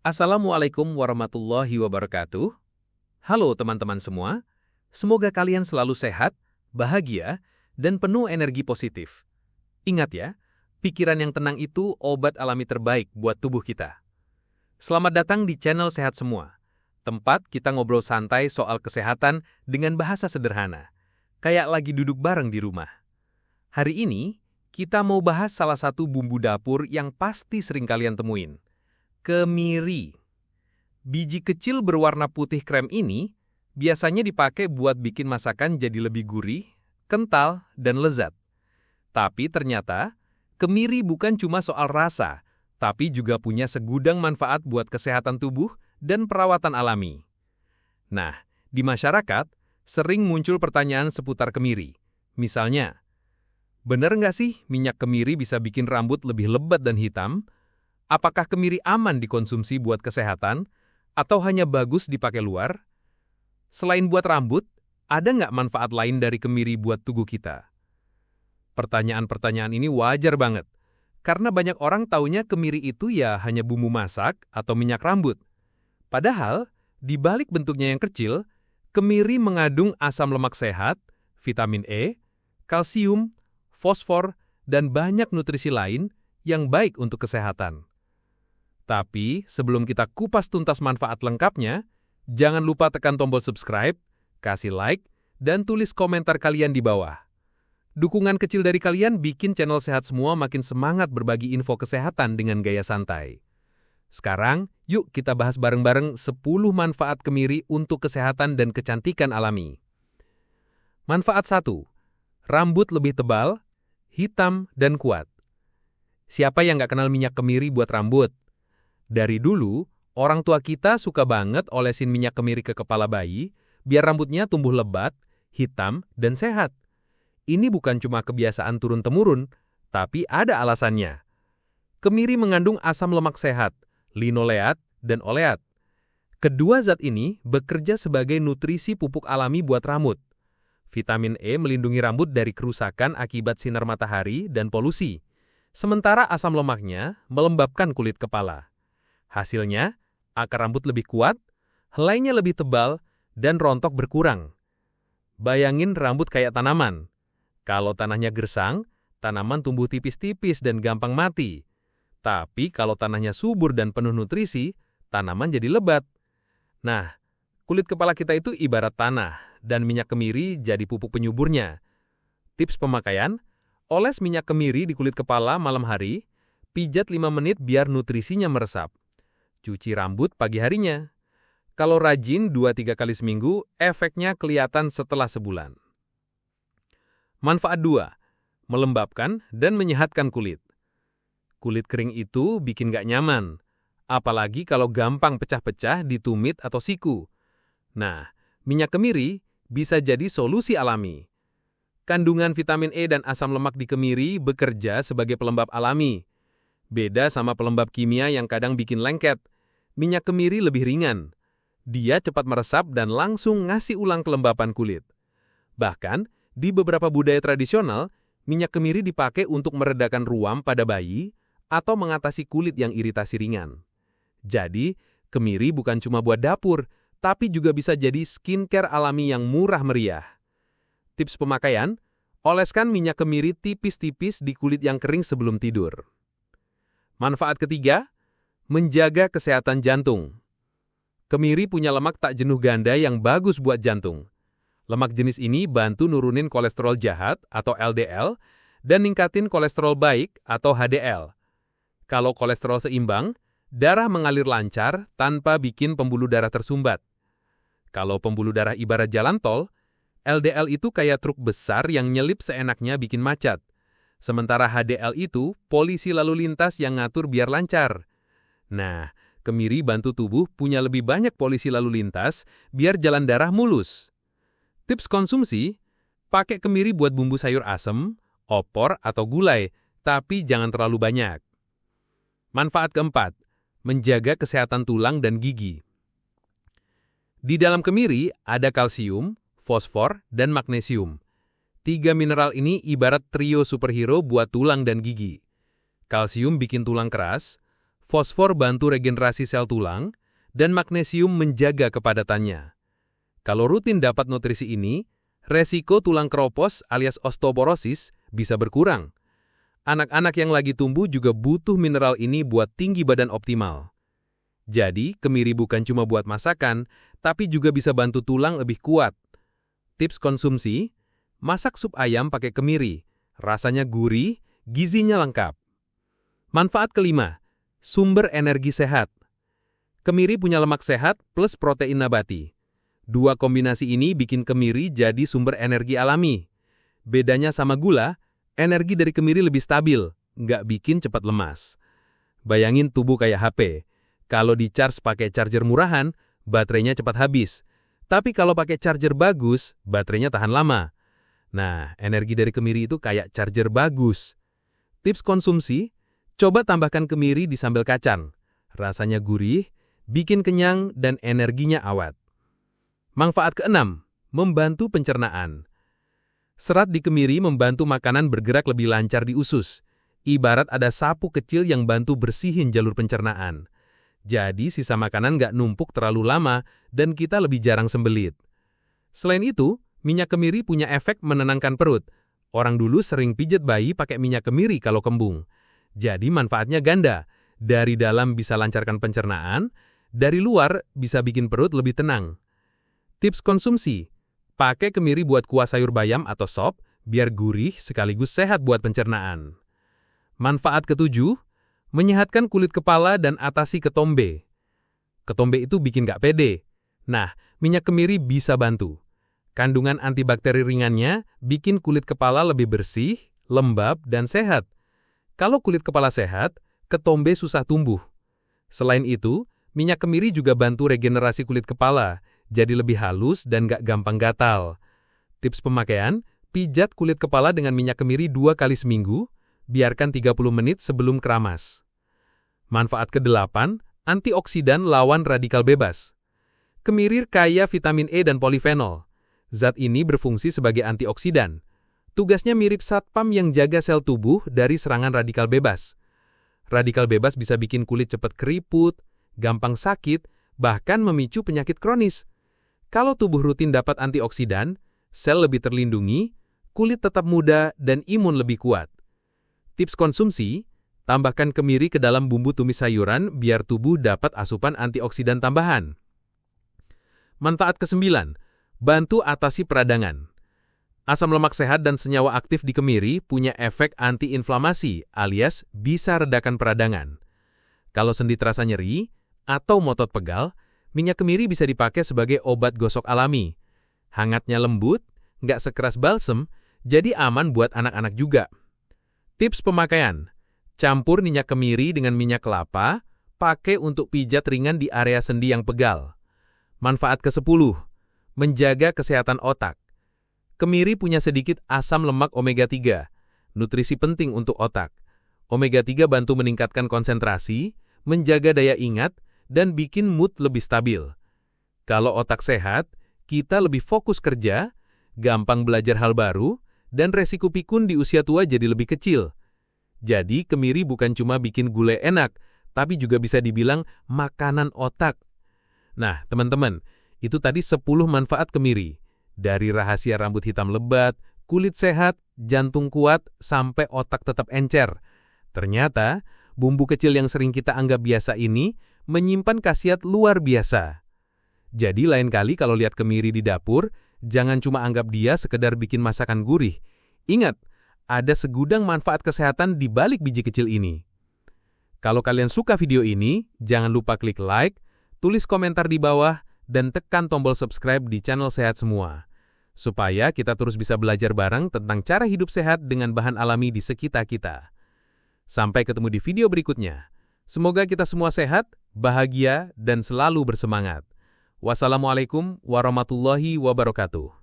Assalamualaikum warahmatullahi wabarakatuh. Halo teman-teman semua, semoga kalian selalu sehat, bahagia, dan penuh energi positif. Ingat ya, pikiran yang tenang itu obat alami terbaik buat tubuh kita. Selamat datang di channel Sehat Semua, tempat kita ngobrol santai soal kesehatan dengan bahasa sederhana, kayak lagi duduk bareng di rumah. Hari ini, kita mau bahas salah satu bumbu dapur yang pasti sering kalian temuin. Kemiri. Biji kecil berwarna putih krem ini biasanya dipakai buat bikin masakan jadi lebih gurih, kental, dan lezat. Tapi ternyata, kemiri bukan cuma soal rasa, tapi juga punya segudang manfaat buat kesehatan tubuh dan perawatan alami. Nah, di masyarakat, sering muncul pertanyaan seputar kemiri. Misalnya, bener nggak sih minyak kemiri bisa bikin rambut lebih lebat dan hitam? Apakah kemiri aman dikonsumsi buat kesehatan, atau hanya bagus dipakai luar? Selain buat rambut, ada nggak manfaat lain dari kemiri buat tubuh kita? Pertanyaan-pertanyaan ini wajar banget, karena banyak orang taunya kemiri itu ya hanya bumbu masak atau minyak rambut. Padahal, di balik bentuknya yang kecil, kemiri mengandung asam lemak sehat, vitamin E, kalsium, fosfor, dan banyak nutrisi lain yang baik untuk kesehatan. Tapi, sebelum kita kupas tuntas manfaat lengkapnya, jangan lupa tekan tombol subscribe, kasih like, dan tulis komentar kalian di bawah. Dukungan kecil dari kalian bikin channel Sehat Semua makin semangat berbagi info kesehatan dengan gaya santai. Sekarang, yuk kita bahas bareng-bareng 10 manfaat kemiri untuk kesehatan dan kecantikan alami. Manfaat 1. Rambut lebih tebal, hitam, dan kuat. Siapa yang nggak kenal minyak kemiri buat rambut? Dari dulu, orang tua kita suka banget olesin minyak kemiri ke kepala bayi, biar rambutnya tumbuh lebat, hitam, dan sehat. Ini bukan cuma kebiasaan turun-temurun, tapi ada alasannya. Kemiri mengandung asam lemak sehat, linoleat, dan oleat. Kedua zat ini bekerja sebagai nutrisi pupuk alami buat rambut. Vitamin E melindungi rambut dari kerusakan akibat sinar matahari dan polusi, sementara asam lemaknya melembabkan kulit kepala. Hasilnya, akar rambut lebih kuat, helainya lebih tebal, dan rontok berkurang. Bayangin rambut kayak tanaman. Kalau tanahnya gersang, tanaman tumbuh tipis-tipis dan gampang mati. Tapi kalau tanahnya subur dan penuh nutrisi, tanaman jadi lebat. Nah, kulit kepala kita itu ibarat tanah, dan minyak kemiri jadi pupuk penyuburnya. Tips pemakaian, oles minyak kemiri di kulit kepala malam hari, pijat 5 menit biar nutrisinya meresap. Cuci rambut pagi harinya. Kalau rajin 2-3 kali seminggu, efeknya kelihatan setelah sebulan. Manfaat 2. Melembabkan dan menyehatkan kulit. Kulit kering itu bikin gak nyaman, apalagi kalau gampang pecah-pecah di tumit atau siku. Nah, minyak kemiri bisa jadi solusi alami. Kandungan vitamin E dan asam lemak di kemiri bekerja sebagai pelembab alami. Beda sama pelembab kimia yang kadang bikin lengket. Minyak kemiri lebih ringan. Dia cepat meresap dan langsung ngasih ulang kelembapan kulit. Bahkan, di beberapa budaya tradisional, minyak kemiri dipakai untuk meredakan ruam pada bayi atau mengatasi kulit yang iritasi ringan. Jadi, kemiri bukan cuma buat dapur, tapi juga bisa jadi skincare alami yang murah meriah. Tips pemakaian, oleskan minyak kemiri tipis-tipis di kulit yang kering sebelum tidur. Manfaat ketiga, menjaga kesehatan jantung. Kemiri punya lemak tak jenuh ganda yang bagus buat jantung. Lemak jenis ini bantu nurunin kolesterol jahat atau LDL dan ningkatin kolesterol baik atau HDL. Kalau kolesterol seimbang, darah mengalir lancar tanpa bikin pembuluh darah tersumbat. Kalau pembuluh darah ibarat jalan tol, LDL itu kayak truk besar yang nyelip seenaknya bikin macet. Sementara HDL itu polisi lalu lintas yang ngatur biar lancar. Nah, kemiri bantu tubuh punya lebih banyak polisi lalu lintas biar jalan darah mulus. Tips konsumsi, pakai kemiri buat bumbu sayur asem, opor, atau gulai, tapi jangan terlalu banyak. Manfaat keempat, menjaga kesehatan tulang dan gigi. Di dalam kemiri ada kalsium, fosfor, dan magnesium. 3 mineral ini ibarat trio superhero buat tulang dan gigi. Kalsium bikin tulang keras, fosfor bantu regenerasi sel tulang, dan magnesium menjaga kepadatannya. Kalau rutin dapat nutrisi ini, resiko tulang keropos alias osteoporosis bisa berkurang. Anak-anak yang lagi tumbuh juga butuh mineral ini buat tinggi badan optimal. Jadi, kemiri bukan cuma buat masakan, tapi juga bisa bantu tulang lebih kuat. Tips konsumsi: masak sup ayam pakai kemiri, rasanya gurih, gizinya lengkap. Manfaat kelima, sumber energi sehat. Kemiri punya lemak sehat plus protein nabati. Dua kombinasi ini bikin kemiri jadi sumber energi alami. Bedanya sama gula, energi dari kemiri lebih stabil, nggak bikin cepat lemas. Bayangin tubuh kayak HP. Kalau di-charge pakai charger murahan, baterainya cepat habis. Tapi kalau pakai charger bagus, baterainya tahan lama. Nah, energi dari kemiri itu kayak charger bagus. Tips konsumsi: coba tambahkan kemiri di sambal kacang. Rasanya gurih, bikin kenyang, dan energinya awet. Manfaat keenam, membantu pencernaan. Serat di kemiri membantu makanan bergerak lebih lancar di usus. Ibarat ada sapu kecil yang bantu bersihin jalur pencernaan. Jadi sisa makanan nggak numpuk terlalu lama dan kita lebih jarang sembelit. Selain itu, minyak kemiri punya efek menenangkan perut. Orang dulu sering pijet bayi pakai minyak kemiri kalau kembung. Jadi manfaatnya ganda. Dari dalam bisa lancarkan pencernaan, dari luar bisa bikin perut lebih tenang. Tips konsumsi: pakai kemiri buat kuah sayur bayam atau sop, biar gurih sekaligus sehat buat pencernaan. Manfaat ketujuh, menyehatkan kulit kepala dan atasi ketombe. Ketombe itu bikin gak pede. Nah, minyak kemiri bisa bantu. Kandungan antibakteri ringannya bikin kulit kepala lebih bersih, lembab, dan sehat. Kalau kulit kepala sehat, ketombe susah tumbuh. Selain itu, minyak kemiri juga bantu regenerasi kulit kepala, jadi lebih halus dan gak gampang gatal. Tips pemakaian: pijat kulit kepala dengan minyak kemiri 2 kali seminggu, biarkan 30 menit sebelum keramas. Manfaat ke-8, antioksidan lawan radikal bebas. Kemiri kaya vitamin E dan polifenol. Zat ini berfungsi sebagai antioksidan. Tugasnya mirip satpam yang jaga sel tubuh dari serangan radikal bebas. Radikal bebas bisa bikin kulit cepat keriput, gampang sakit, bahkan memicu penyakit kronis. Kalau tubuh rutin dapat antioksidan, sel lebih terlindungi, kulit tetap muda, dan imun lebih kuat. Tips konsumsi: tambahkan kemiri ke dalam bumbu tumis sayuran biar tubuh dapat asupan antioksidan tambahan. Manfaat ke-9, bantu atasi peradangan. Asam lemak sehat dan senyawa aktif di kemiri punya efek antiinflamasi alias bisa redakan peradangan. Kalau sendi terasa nyeri atau motot pegal, minyak kemiri bisa dipakai sebagai obat gosok alami. Hangatnya lembut, nggak sekeras balsem, jadi aman buat anak-anak juga. Tips pemakaian: campur minyak kemiri dengan minyak kelapa, pakai untuk pijat ringan di area sendi yang pegal. Manfaat ke-10, menjaga kesehatan otak. Kemiri punya sedikit asam lemak omega-3, nutrisi penting untuk otak. Omega-3 bantu meningkatkan konsentrasi, menjaga daya ingat, dan bikin mood lebih stabil. Kalau otak sehat, kita lebih fokus kerja, gampang belajar hal baru, dan resiko pikun di usia tua jadi lebih kecil. Jadi, kemiri bukan cuma bikin gulai enak, tapi juga bisa dibilang makanan otak. Nah, teman-teman, itu tadi 10 manfaat kemiri. Dari rahasia rambut hitam lebat, kulit sehat, jantung kuat, sampai otak tetap encer. Ternyata, bumbu kecil yang sering kita anggap biasa ini menyimpan khasiat luar biasa. Jadi lain kali kalau lihat kemiri di dapur, jangan cuma anggap dia sekedar bikin masakan gurih. Ingat, ada segudang manfaat kesehatan di balik biji kecil ini. Kalau kalian suka video ini, jangan lupa klik like, tulis komentar di bawah, dan tekan tombol subscribe di channel Sehat Semua. Supaya kita terus bisa belajar bareng tentang cara hidup sehat dengan bahan alami di sekitar kita. Sampai ketemu di video berikutnya. Semoga kita semua sehat, bahagia, dan selalu bersemangat. Wassalamualaikum warahmatullahi wabarakatuh.